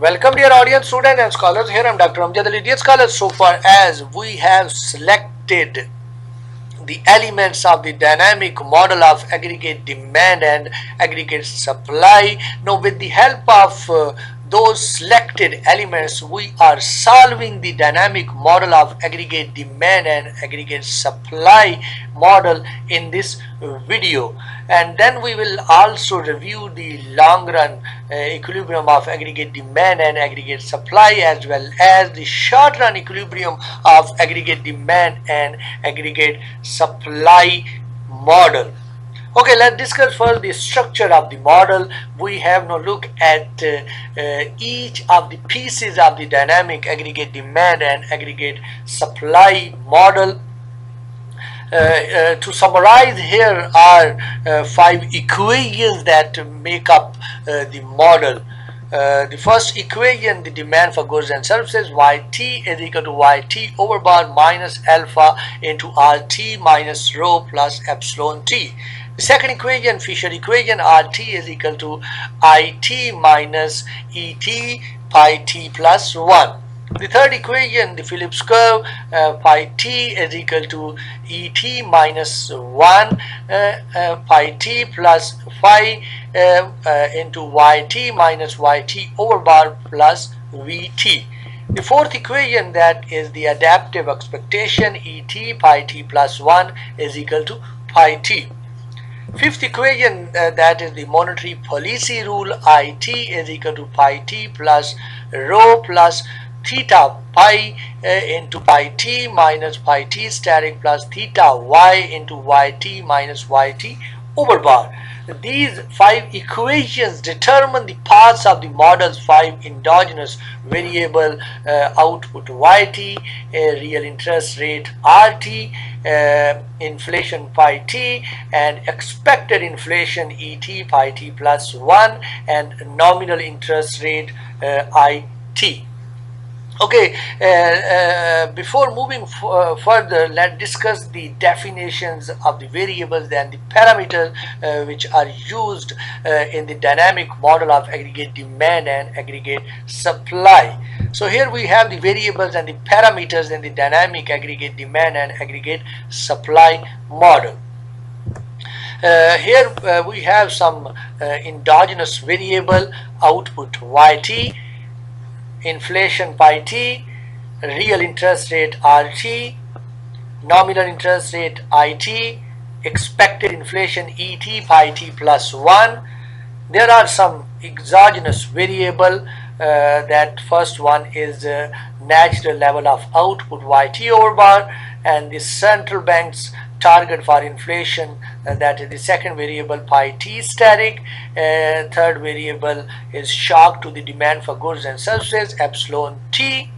Welcome dear audience, students and scholars. Here I am Dr. Amjad Ali. Dear scholars, so far as we have selected the elements of the dynamic model of aggregate demand and aggregate supply. Now with the help of those selected elements, we are solving the dynamic model of aggregate demand and aggregate supply model in this video, and then we will also review the long run equilibrium of aggregate demand and aggregate supply, as well as the short run equilibrium of aggregate demand and aggregate supply model. Okay, let's discuss first the structure of the model. We have now look at each of the pieces of the dynamic aggregate demand and aggregate supply model. To summarize, here are 5 equations that make up the model. The first equation, the demand for goods and services, Yt is equal to Yt over bar minus alpha into RT minus rho plus epsilon T. The second equation, Fisher equation, RT is equal to It minus Et pi t plus 1. The third equation, the Phillips curve, pi t is equal to Et minus 1 pi t plus phi into Yt minus Yt over bar plus Vt. The fourth equation, that is the adaptive expectation, Et pi t plus 1 is equal to pi t. Fifth equation, that is the monetary policy rule, It is equal to pi t plus rho plus theta pi into pi t minus pi t static plus theta y into Yt minus Yt over bar. These 5 equations determine the paths of the model's 5 endogenous variable output Yt, real interest rate Rt, inflation pi t, and expected inflation Et pi t plus 1, and nominal interest rate It. Okay, before moving further, let's discuss the definitions of the variables and the parameters which are used in the dynamic model of aggregate demand and aggregate supply. So here we have the variables and the parameters in the dynamic aggregate demand and aggregate supply model. Here we have some endogenous variable output Yt, inflation pi t, real interest rate Rt, nominal interest rate It, expected inflation Et pi t plus 1. There are some exogenous variable. That first one is natural level of output Yt over bar, and the central bank's target for inflation, that is the second variable pi t static. Third variable is shock to the demand for goods and services, epsilon t.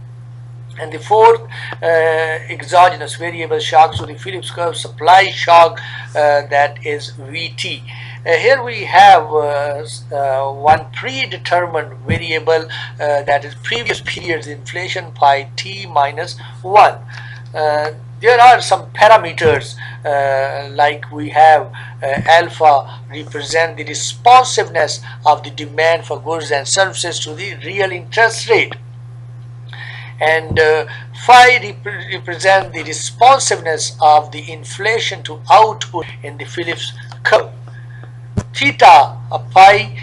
And the fourth exogenous variable, shocks to the Phillips curve supply shock, that is Vt. Here we have one predetermined variable, that is previous period's inflation pi t minus 1. There are some parameters, like we have alpha represent the responsiveness of the demand for goods and services to the real interest rate, and phi represent the responsiveness of the inflation to output in the Phillips curve. Theta pi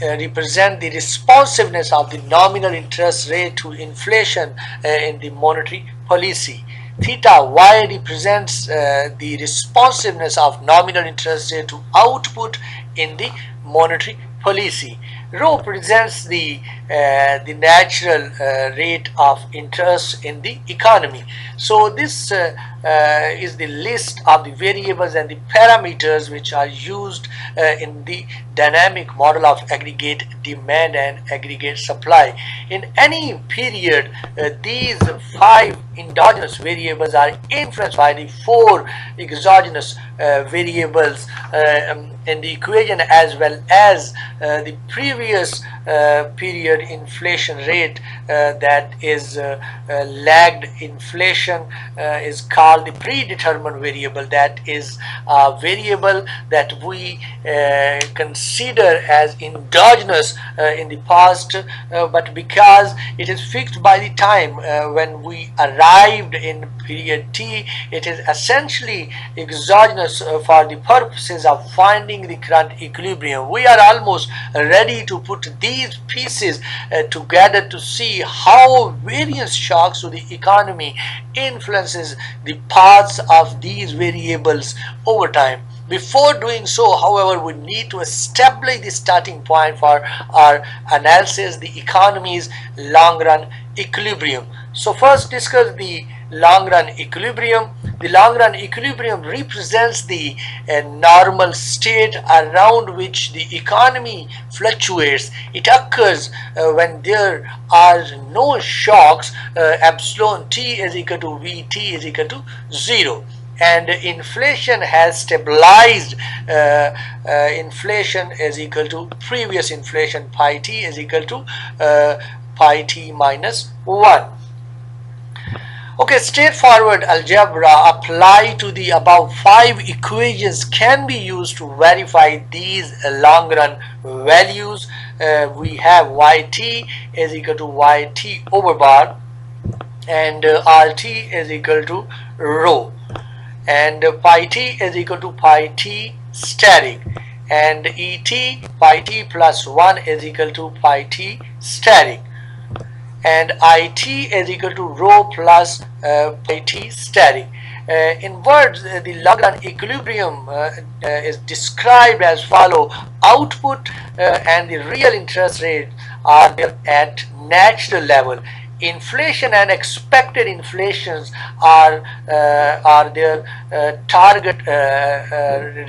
represent the responsiveness of the nominal interest rate to inflation in the monetary policy. Theta y represents the responsiveness of nominal interest rate to output in the monetary policy. Rho represents the natural rate of interest in the economy. So this is the list of the variables and the parameters which are used in the dynamic model of aggregate demand and aggregate supply. In any period, these 5 endogenous variables are influenced by the 4 exogenous variables in the equation, as well as the previous period inflation rate that is lagged inflation is called the predetermined variable. That is a variable that we consider as endogenous in the past, but because it is fixed by the time when we arrived in period t, it is essentially exogenous for the purposes of finding the current equilibrium. We are almost ready to put these pieces together to see how various shocks to the economy influences the paths of these variables over time. Before doing so, however, we need to establish the starting point for our analysis, the economy's long-run equilibrium. So first discuss the long-run equilibrium. The long-run equilibrium represents the normal state around which the economy fluctuates. It occurs when there are no shocks. Epsilon t is equal to Vt is equal to 0. And inflation has stabilized. Inflation is equal to previous inflation pi t is equal to pi t minus 1. Okay, straightforward algebra applied to the above 5 equations can be used to verify these long-run values. We have yt is equal to yt over bar, and rt is equal to rho, and pi t is equal to pi t static, and et pi t plus 1 is equal to pi t static, and it is equal to rho plus pi t static. In words, the long-run equilibrium is described as follow: output and the real interest rate are there at natural level. Inflation and expected inflations are their target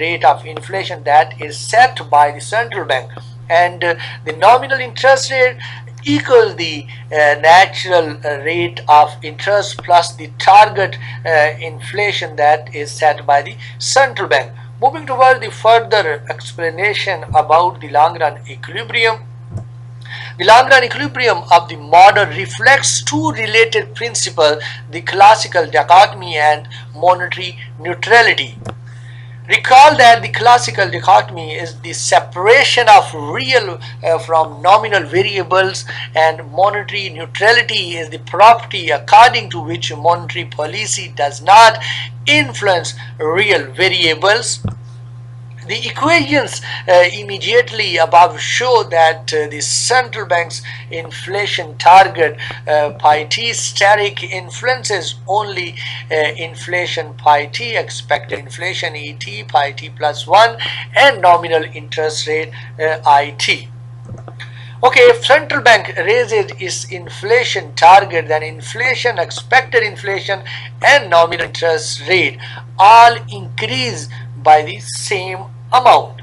rate of inflation that is set by the central bank, and the nominal interest rate equals the natural rate of interest plus the target inflation that is set by the central bank. Moving toward the further explanation about the long-run equilibrium. The long-run equilibrium of the model reflects two related principles: the classical dichotomy and monetary neutrality. Recall that the classical dichotomy is the separation of real from nominal variables, and monetary neutrality is the property according to which monetary policy does not influence real variables. The equations immediately above show that the central bank's inflation target pi t static influences only inflation pi t, expected inflation et pi t plus 1, and nominal interest rate it. Okay, if central bank raises its inflation target, then inflation, expected inflation, and nominal interest rate all increase by the same amount.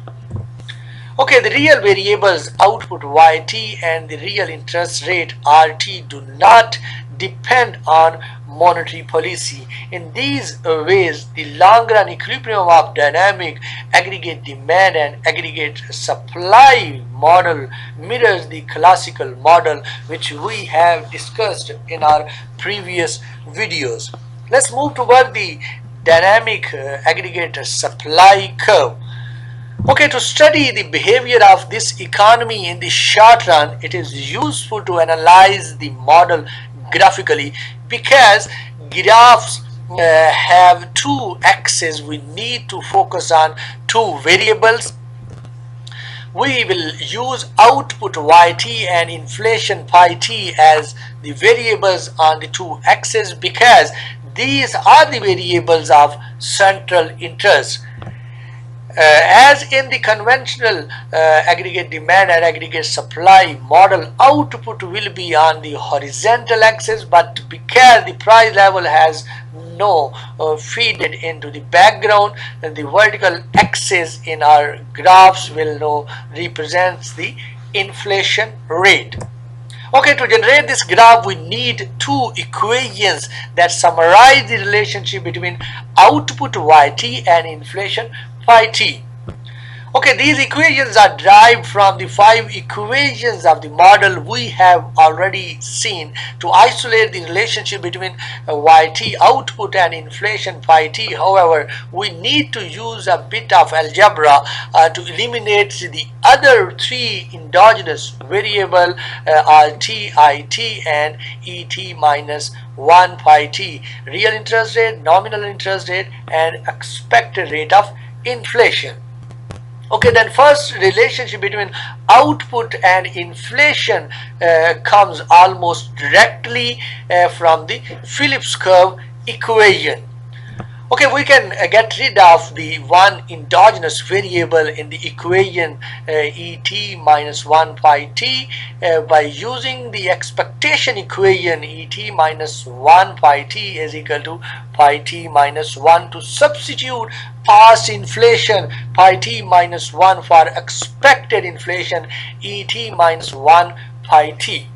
Okay, the real variables output yt and the real interest rate rt do not depend on monetary policy. In these ways, the long-run equilibrium of dynamic aggregate demand and aggregate supply model mirrors the classical model which we have discussed in our previous videos. Let's move toward the dynamic aggregate supply curve. Okay, to study the behavior of this economy in the short run, it is useful to analyze the model graphically. Because graphs have two axes, we need to focus on two variables. We will use output yt and inflation pi t as the variables on the two axes because these are the variables of central interest. As in the conventional aggregate demand and aggregate supply model, output will be on the horizontal axis, but because the price level has no feeded into the background, the vertical axis in our graphs will now represents the inflation rate. Okay, to generate this graph, we need two equations that summarize the relationship between output yt and inflation pi t. Okay, these equations are derived from the 5 equations of the model we have already seen to isolate the relationship between YT output and inflation phi t. However, we need to use a bit of algebra to eliminate the other 3 endogenous variable RT, IT and ET minus 1 phi t, real interest rate, nominal interest rate and expected rate of inflation. Okay, then first relationship between output and inflation comes almost directly from the Phillips curve equation. Okay, we can get rid of the one endogenous variable in the equation Et minus 1 phi t by using the expectation equation Et minus 1 phi t is equal to phi t minus 1 to substitute past inflation phi t minus 1 for expected inflation Et minus 1 phi t.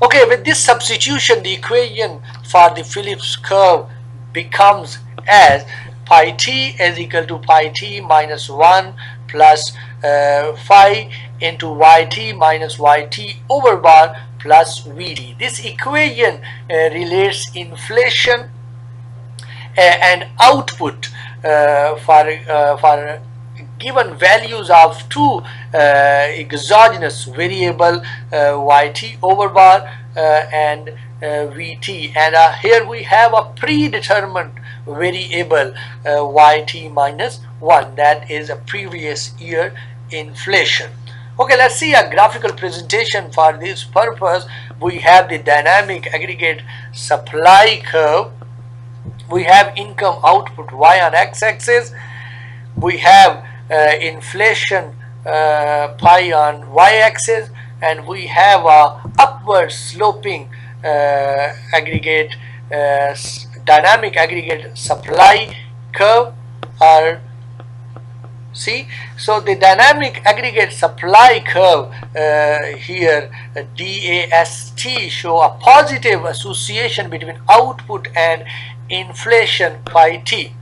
Okay, with this substitution, the equation for the Phillips curve becomes as phi t is equal to phi t minus 1 plus phi into yt minus yt over bar plus vt. This equation relates inflation and output for given values of two exogenous variable yt over bar and Vt, and here we have a predetermined variable Yt minus 1, that is a previous year inflation. Okay, let's see a graphical presentation for this purpose. We have the dynamic aggregate supply curve. We have income output Y on x-axis. We have inflation pi on y-axis, and we have a upward sloping aggregate dynamic aggregate supply curve. Or see, so the dynamic aggregate supply curve here DAST show a positive association between output and inflation phi t.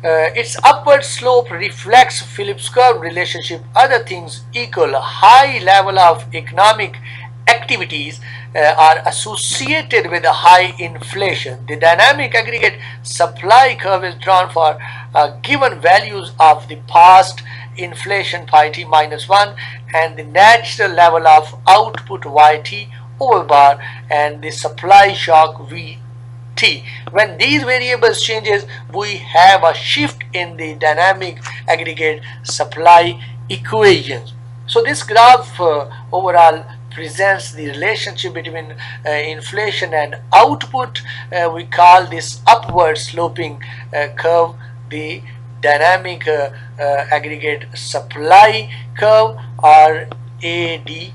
Its upward slope reflects Phillips curve relationship. Other things equal, a high level of economic activities are associated with a high inflation. The dynamic aggregate supply curve is drawn for given values of the past inflation phi t minus 1 and the natural level of output yt over bar and the supply shock v t. When these variables changes, we have a shift in the dynamic aggregate supply equations. So this graph overall presents the relationship between inflation and output. We call this upward sloping curve the dynamic aggregate supply curve, or ADST.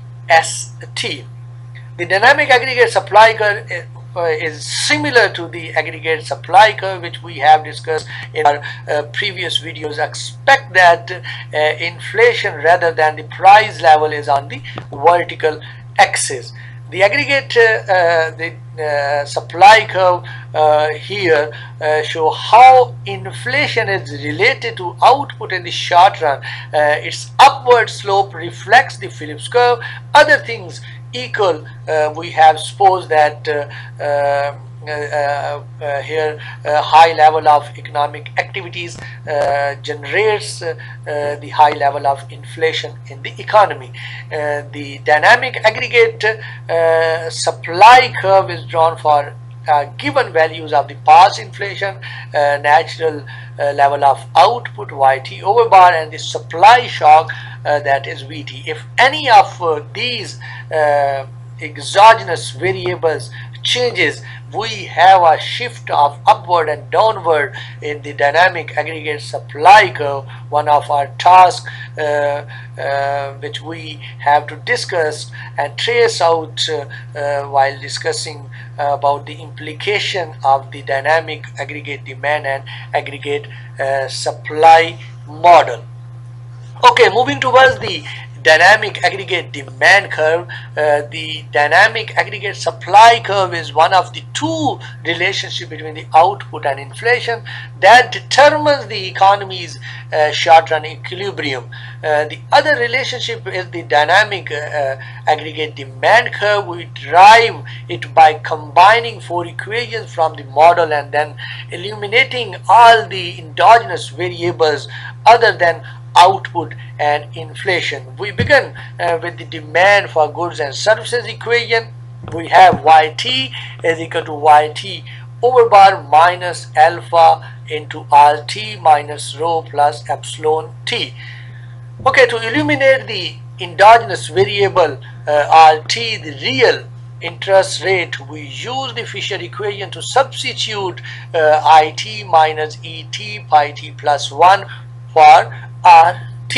The dynamic aggregate supply curve is similar to the aggregate supply curve which we have discussed in our previous videos. Expect that inflation rather than the price level is on the vertical axis. The aggregate supply curve here show how inflation is related to output in the short run. Its upward slope reflects the Phillips curve. Other things equal, we have supposed that here high level of economic activities generates the high level of inflation in the economy. The dynamic aggregate supply curve is drawn for given values of the past inflation, natural level of output yt over bar and the supply shock that is vt. If any of these exogenous variables changes, we have a shift of upward and downward in the dynamic aggregate supply curve. One of our tasks which we have to discuss and trace out while discussing about the implication of the dynamic aggregate demand and aggregate supply model. Okay, moving towards the dynamic aggregate demand curve. The dynamic aggregate supply curve is one of the two relationships between the output and inflation that determines the economy's short-run equilibrium. The other relationship is the dynamic aggregate demand curve. We derive it by combining four equations from the model and then eliminating all the endogenous variables other than output and inflation. We begin with the demand for goods and services equation. We have YT is equal to YT over bar minus alpha into RT minus rho plus epsilon T. Okay, to eliminate the endogenous variable RT, the real interest rate, we use the Fisher equation to substitute IT minus ET pi t plus 1 for RT.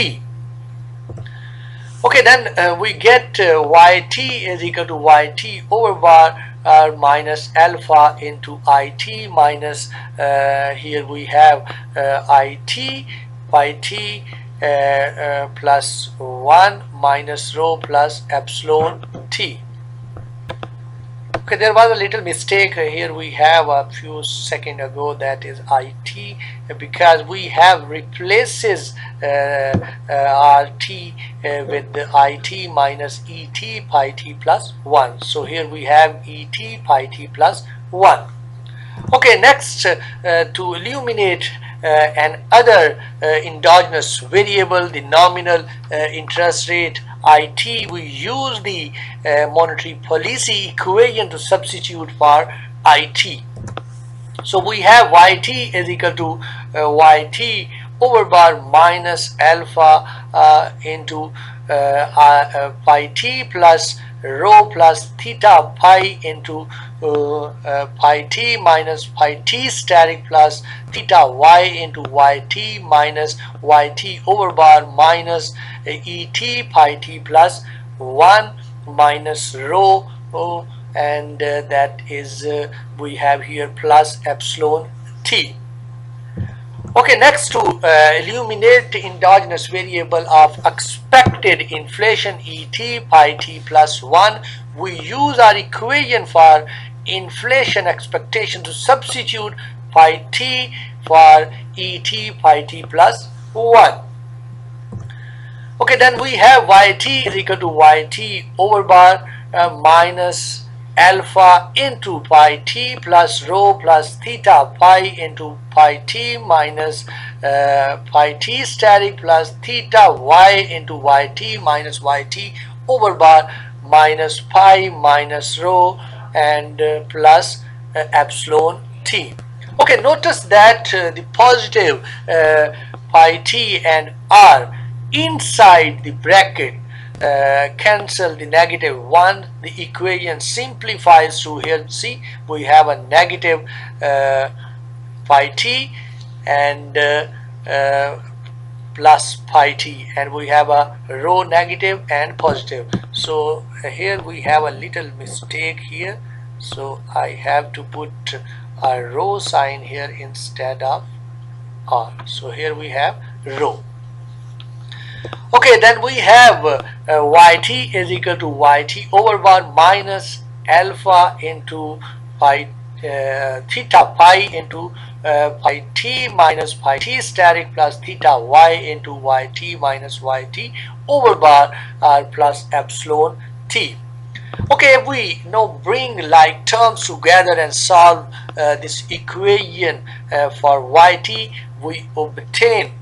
Okay, then we get YT is equal to YT over bar minus alpha into IT minus, here we have IT pi t plus 1 minus rho plus epsilon T. Okay, there was a little mistake here. We have a few seconds ago, that is IT, because we have replaces RT with the IT minus ET pi t plus 1. So here we have ET pi t plus 1. Okay, next to eliminate another endogenous variable, the nominal interest rate IT, we use the monetary policy equation to substitute for IT. So we have YT is equal to YT over bar minus alpha into pi t plus rho plus theta pi into pi t minus pi t static plus theta y into YT minus YT over bar minus ET pi t plus 1 minus rho, and that is we have here plus epsilon T. Okay, next to eliminate the endogenous variable of expected inflation ET pi t plus 1, we use our equation for inflation expectation to substitute pi t for ET pi t plus 1. Okay, then we have YT is equal to YT over bar minus alpha into pi t plus rho plus theta pi into pi t minus pi t static plus theta y into YT minus YT over bar minus pi minus rho and plus epsilon T. Okay, notice that the positive pi t and r inside the bracket cancel the negative 1. The equation simplifies to here. See, we have a negative pi t and plus pi t, and we have a rho negative and positive. So here we have a little mistake here, so I have to put a rho sign here instead of r. So here we have rho. Okay, then we have YT is equal to YT over bar minus alpha into pi theta pi into pi t minus pi t static plus theta y into YT minus YT over bar plus epsilon T. Okay, if we now bring like terms together and solve this equation for YT, we obtain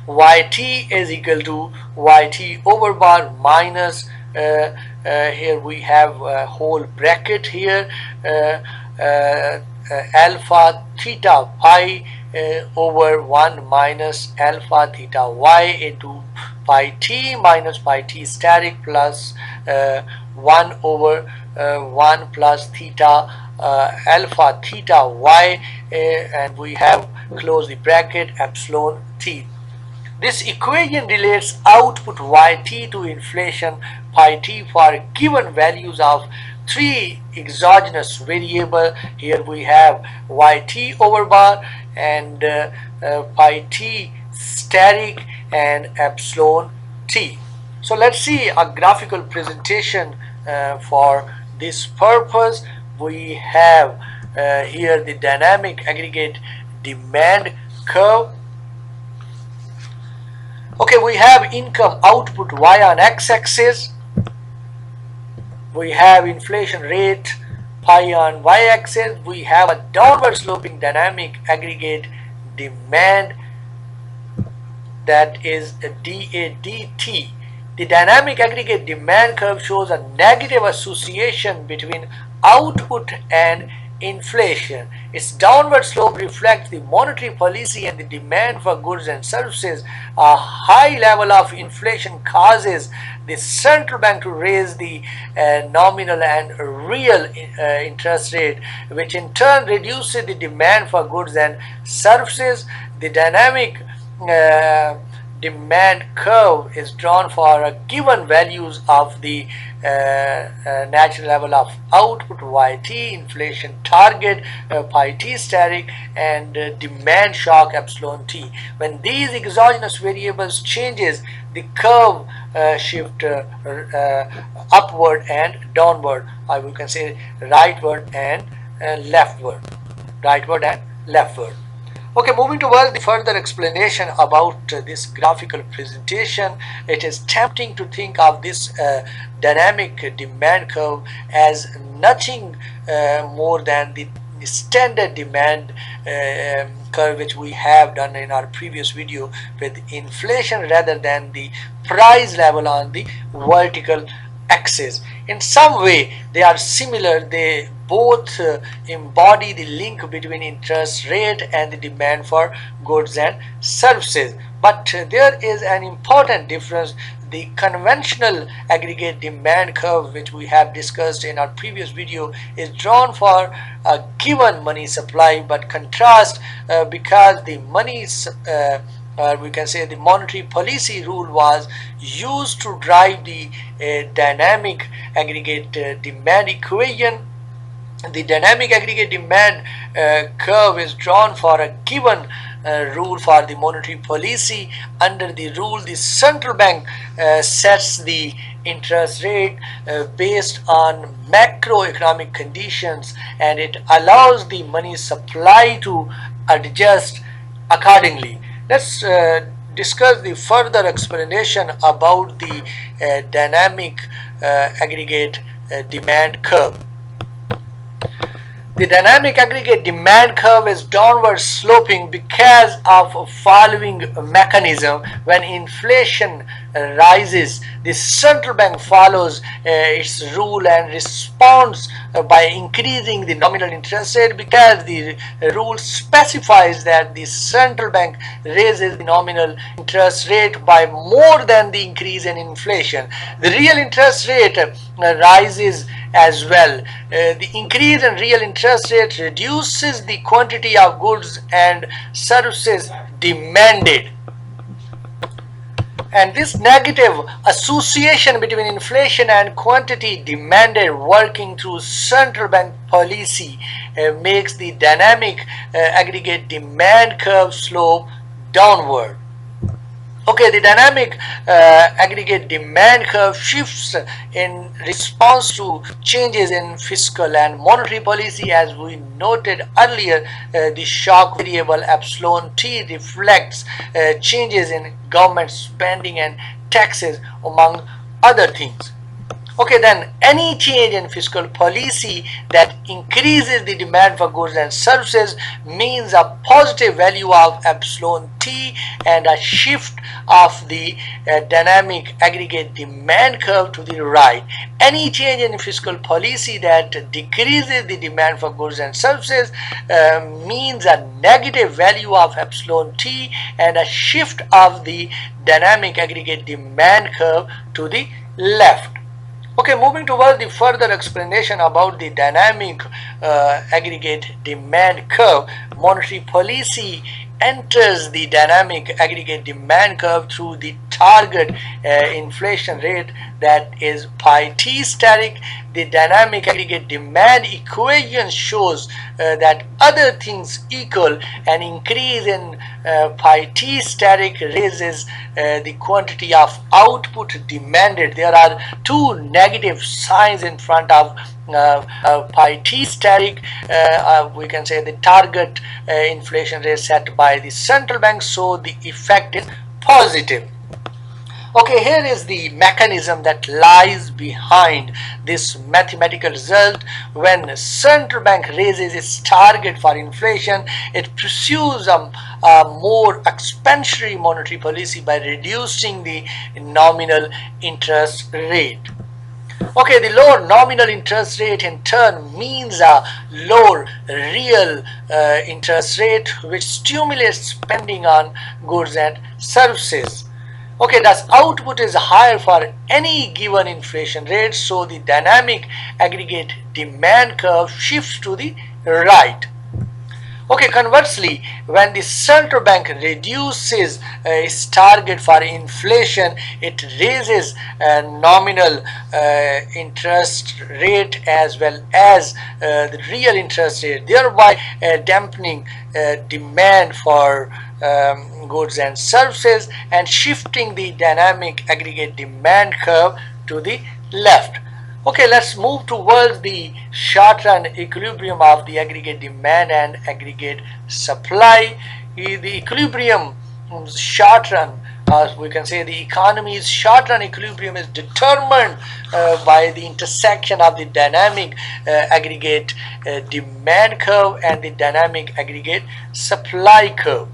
YT is equal to YT over bar minus here we have a whole bracket here alpha theta pi over 1 minus alpha theta y into pi t minus pi t static plus 1 over 1 plus theta alpha theta y and we have close the bracket epsilon T. This equation relates output YT to inflation pi t for given values of three exogenous variable. Here we have YT over bar and pi t static and epsilon T. So let's see a graphical presentation for this purpose. We have here the dynamic aggregate demand curve. Okay, we have income output y on x-axis. We have inflation rate pi on y-axis. We have a downward sloping dynamic aggregate demand, that is DADT. The dynamic aggregate demand curve shows a negative association between output and inflation. Its downward slope reflects the monetary policy and the demand for goods and services. A high level of inflation causes the central bank to raise the nominal and real interest rate, which in turn reduces the demand for goods and services. The dynamic demand curve is drawn for given values of the natural level of output yt, inflation target pi t static, and demand shock epsilon t. When these exogenous variables changes, the curve shift upward and downward, or we can say rightward and leftward. Okay, moving towards the further explanation about this graphical presentation, it is tempting to think of this dynamic demand curve as nothing more than the standard demand curve which we have done in our previous video with inflation rather than the price level on the vertical axis. In some way they are similar. They both embody the link between interest rate and the demand for goods and services. But there is an important difference. The conventional aggregate demand curve, which we have discussed in our previous video, is drawn for a given money supply, but contrast because the money we can say the monetary policy rule was used to drive the dynamic aggregate demand equation. The dynamic aggregate demand curve is drawn for a given rule for the monetary policy. Under the rule, the central bank sets the interest rate based on macroeconomic conditions, and it allows the money supply to adjust accordingly. Let's discuss the further explanation about the dynamic aggregate demand curve. The dynamic aggregate demand curve is downward sloping because of following mechanism. When inflation rises, the central bank follows its rule and responds by increasing the nominal interest rate, because the rule specifies that the central bank raises the nominal interest rate by more than the increase in inflation. The real interest rate rises as well. The increase in real interest rate reduces the quantity of goods and services demanded. And this negative association between inflation and quantity demanded working through central bank policy makes the dynamic aggregate demand curve slope downward. Okay, the dynamic aggregate demand curve shifts in response to changes in fiscal and monetary policy. As we noted earlier, the shock variable epsilon t reflects changes in government spending and taxes, among other things. Okay, then any change in fiscal policy that increases the demand for goods and services means a positive value of epsilon t and a shift of the dynamic aggregate demand curve to the right. Any change in fiscal policy that decreases the demand for goods and services means a negative value of epsilon t and a shift of the dynamic aggregate demand curve to the left. Okay, moving towards the further explanation about the dynamic aggregate demand curve. Monetary policy enters the dynamic aggregate demand curve through the target inflation rate, that is pi t static. the dynamic aggregate demand equation shows that other things equal, an increase in pi t static raises the quantity of output demanded. There are two negative signs in front of pi t static. We can say the target inflation rate set by the central bank, so the effect is positive. Okay, here is the mechanism that lies behind this mathematical result. When central bank raises its target for inflation, it pursues a more expansionary monetary policy by reducing the nominal interest rate. Okay, the lower nominal interest rate in turn means a lower real interest rate, which stimulates spending on goods and services. Okay, thus output is higher for any given inflation rate, so the dynamic aggregate demand curve shifts to the right. Okay, conversely, when the central bank reduces its target for inflation, it raises nominal interest rate as well as the real interest rate, thereby dampening demand for goods and services and shifting the dynamic aggregate demand curve to the left. Okay, let's move towards the short-run equilibrium of the aggregate demand and aggregate supply. The equilibrium short-run, we can say the economy's short-run equilibrium is determined by the intersection of the dynamic aggregate demand curve and the dynamic aggregate supply curve.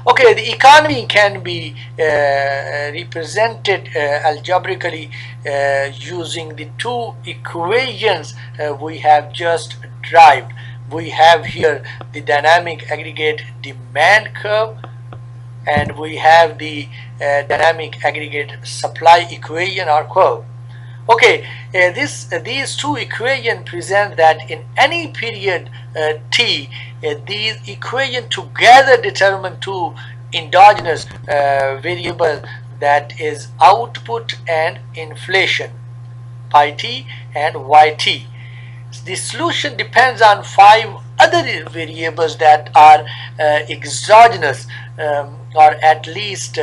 Okay, the economy can be represented algebraically using the two equations we have just derived. We have here the dynamic aggregate demand curve, and we have the dynamic aggregate supply equation or curve. Okay, these two equations present that in any period t, these equations together determine two endogenous variables, that is output and inflation, pi t and yt. The solution depends on 5 other variables that are exogenous or at least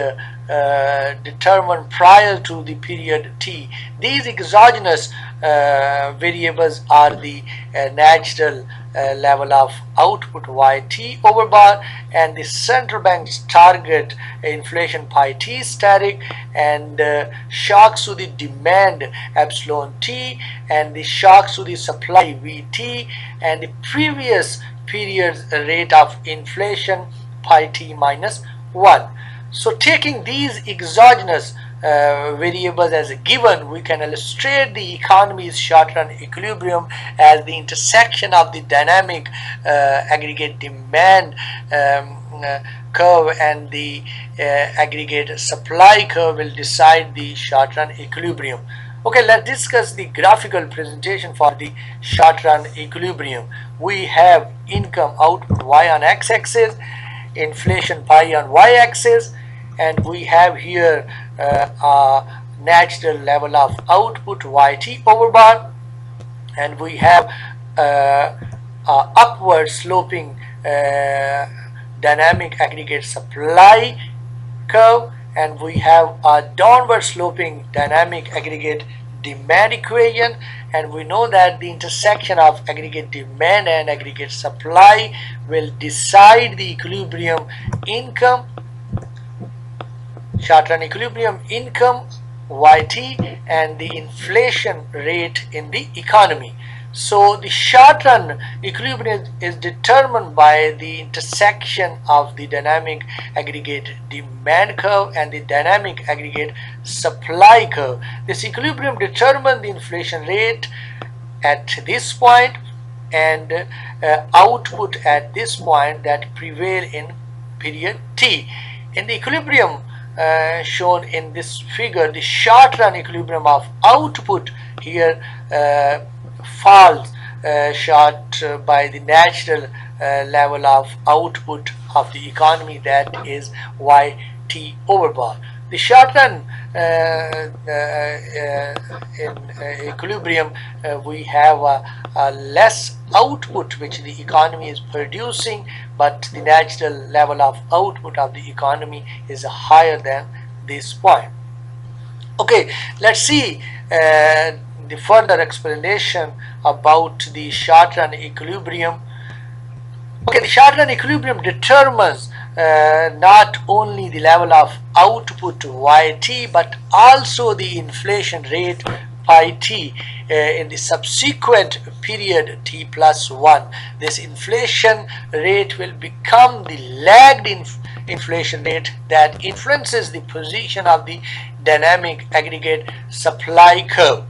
determined prior to the period t. These exogenous variables are the natural level of output yt over bar, and the central bank's target inflation pi t static, and shocks to the demand epsilon t, and the shocks to the supply vt, and the previous period's rate of inflation pi t minus 1. So taking these exogenous variables as a given, we can illustrate the economy's short-run equilibrium as the intersection of the dynamic aggregate demand curve and the aggregate supply curve will decide the short-run equilibrium. Okay, let's discuss the graphical presentation for the short-run equilibrium. We have income output y on x-axis, inflation pi on y-axis, and we have here a natural level of output yt over bar, and we have a upward sloping dynamic aggregate supply curve, and we have a downward sloping dynamic aggregate demand equation, and we know that the intersection of aggregate demand and aggregate supply will decide the equilibrium income, short-run equilibrium income yt, and the inflation rate in the economy. So the short-run equilibrium is determined by the intersection of the dynamic aggregate demand curve and the dynamic aggregate supply curve. This equilibrium determines the inflation rate at this point and output at this point that prevail in period t. In the equilibrium shown in this figure, the short-run equilibrium of output here falls short by the natural level of output of the economy, that is yt over bar. The Shortrun in equilibrium, we have a less output which the economy is producing, but the natural level of output of the economy is higher than this point. Okay, let's see the further explanation about the Shortrun equilibrium. Okay, the Shortrun equilibrium determines not only the level of output yt but also the inflation rate pi t in the subsequent period t plus 1. This inflation rate will become the lagged inflation rate that influences the position of the dynamic aggregate supply curve.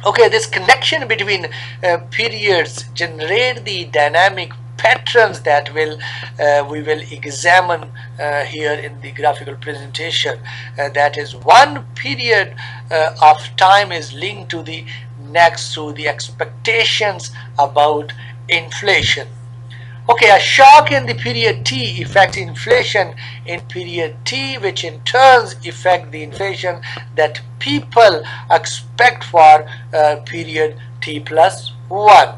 Okay, this connection between periods generate the dynamic patterns that we will examine here in the graphical presentation. That is, one period of time is linked to the next through the expectations about inflation. Okay, a shock in the period T affects inflation in period T, which in turn affect the inflation that people expect for period T plus 1.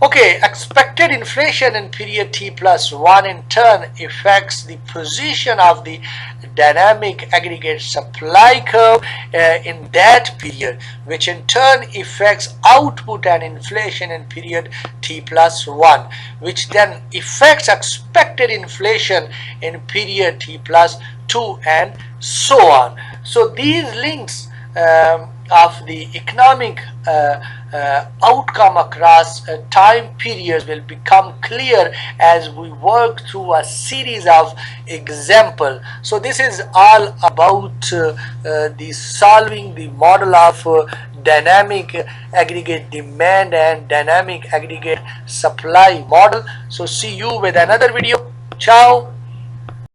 Okay, expected inflation in period T plus 1 in turn affects the position of the dynamic aggregate supply curve in that period, which in turn affects output and inflation in period T plus 1, which then affects expected inflation in period T plus 2, and so on. So these links of the economic outcome across time periods will become clear as we work through a series of examples. So this is all about the solving the model of dynamic aggregate demand and dynamic aggregate supply model. So see you with another video. Ciao.